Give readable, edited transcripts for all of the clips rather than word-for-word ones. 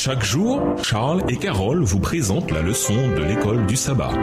Chaque jour, Charles et Carole vous présentent la leçon de l'école du sabbat.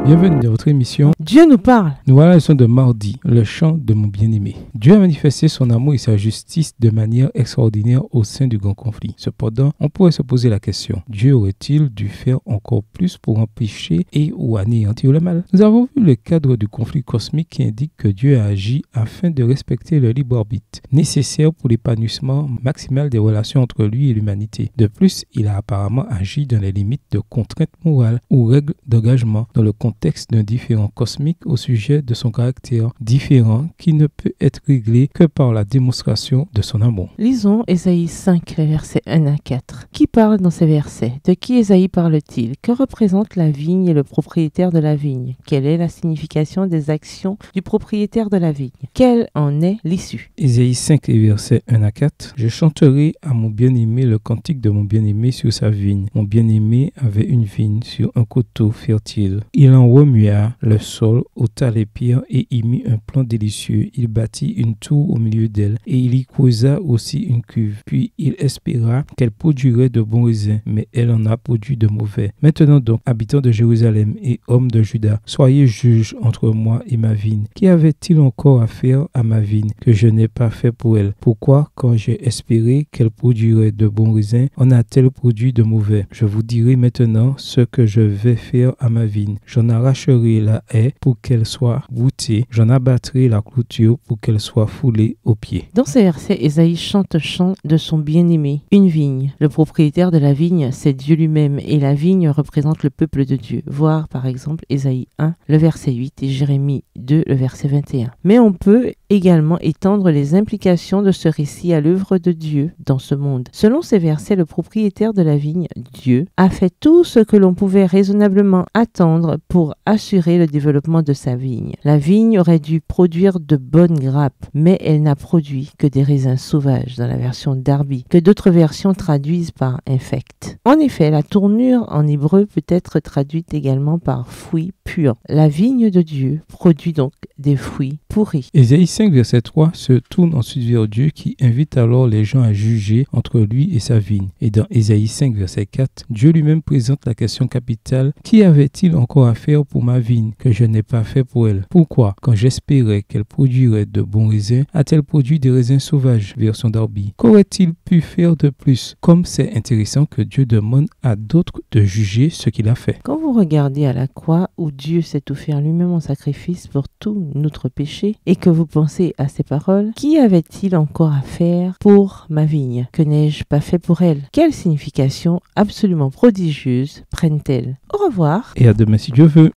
Bienvenue dans votre émission Dieu nous parle. Nous voilà la leçon de mardi, le chant de mon bien-aimé. Dieu a manifesté son amour et sa justice de manière extraordinaire au sein du grand conflit. Cependant, on pourrait se poser la question, Dieu aurait-il dû faire encore plus pour empêcher et ou anéantir le mal? Nous avons vu le cadre du conflit cosmique qui indique que Dieu a agi afin de respecter le libre arbitre, nécessaire pour l'épanouissement maximal des relations entre lui et l'humanité. De plus, il a apparemment agi dans les limites de contraintes morales ou règles d'engagement dans le contexte d'un différent cosmique au sujet de son caractère différent qui ne peut être réglé que par la démonstration de son amour. Lisons Ésaïe 5, les versets 1 à 4. Qui parle dans ces versets? De qui Ésaïe parle-t-il? Que représente la vigne et le propriétaire de la vigne? Quelle est la signification des actions du propriétaire de la vigne? Quelle en est l'issue? Ésaïe 5, les versets 1 à 4. Je chanterai à mon bien-aimé le cantique de mon bien-aimé sur sa vigne. Mon bien-aimé avait une vigne sur un coteau fertile. Il en remua le sol, ôta les pierres et y mit un plan délicieux. Il bâtit une tour au milieu d'elle et il y creusa aussi une cuve. Puis il espéra qu'elle produirait de bons raisins, mais elle en a produit de mauvais. Maintenant donc, habitants de Jérusalem et hommes de Juda, soyez juges entre moi et ma vigne. Qu'y avait-il encore à faire à ma vigne que je n'ai pas fait pour elle? Pourquoi, quand j'ai espéré qu'elle produirait de bons raisins, en a-t-elle produit de mauvais? Je vous dirai maintenant ce que je vais faire à ma vigne. J'en arracherai la haie pour qu'elle soit voûtée. J'en abattrai la clôture pour qu'elle soit foulée aux pieds. Dans ces versets, Ésaïe chante un chant de son bien-aimé, une vigne. Le propriétaire de la vigne, c'est Dieu lui-même et la vigne représente le peuple de Dieu. Voir par exemple Ésaïe 1, le verset 8 et Jérémie 2, le verset 21. Mais on peut également étendre les implications de ce récit à l'œuvre de Dieu dans ce monde. Selon ces versets, le propriétaire de la vigne, Dieu, a fait tout ce que l'on pouvait raisonnablement attendre pour assurer le développement de sa vigne. La vigne aurait dû produire de bonnes grappes, mais elle n'a produit que des raisins sauvages dans la version Darby, que d'autres versions traduisent par infect. En effet, la tournure en hébreu peut être traduite également par fruits purs. La vigne de Dieu produit donc des fruits pourris. Ésaïe 5, verset 3 se tourne ensuite vers Dieu qui invite alors les gens à juger entre lui et sa vigne. Et dans Ésaïe 5, verset 4, Dieu lui-même présente la question capitale: Qui avait-il encore à faire pour ma vigne que je n'ai pas fait pour elle? Pourquoi, quand j'espérais qu'elle produirait de bons raisins, a-t-elle produit des raisins sauvages? Version Darby. Qu'aurait-il pu faire de plus? Comme c'est intéressant que Dieu demande à d'autres de juger ce qu'il a fait. Quand vous regardez à la croix où Dieu s'est offert lui-même en sacrifice pour tout notre péché et que vous pensez à ces paroles, qui avait-il encore à faire pour ma vigne? Que n'ai-je pas fait pour elle? Quelle signification absolument prodigieuse prennent-elles? Au revoir. Et à demain si Dieu veut.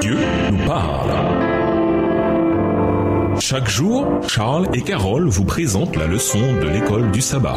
Dieu nous parle. Chaque jour, Charles et Carole vous présentent la leçon de l'école du sabbat.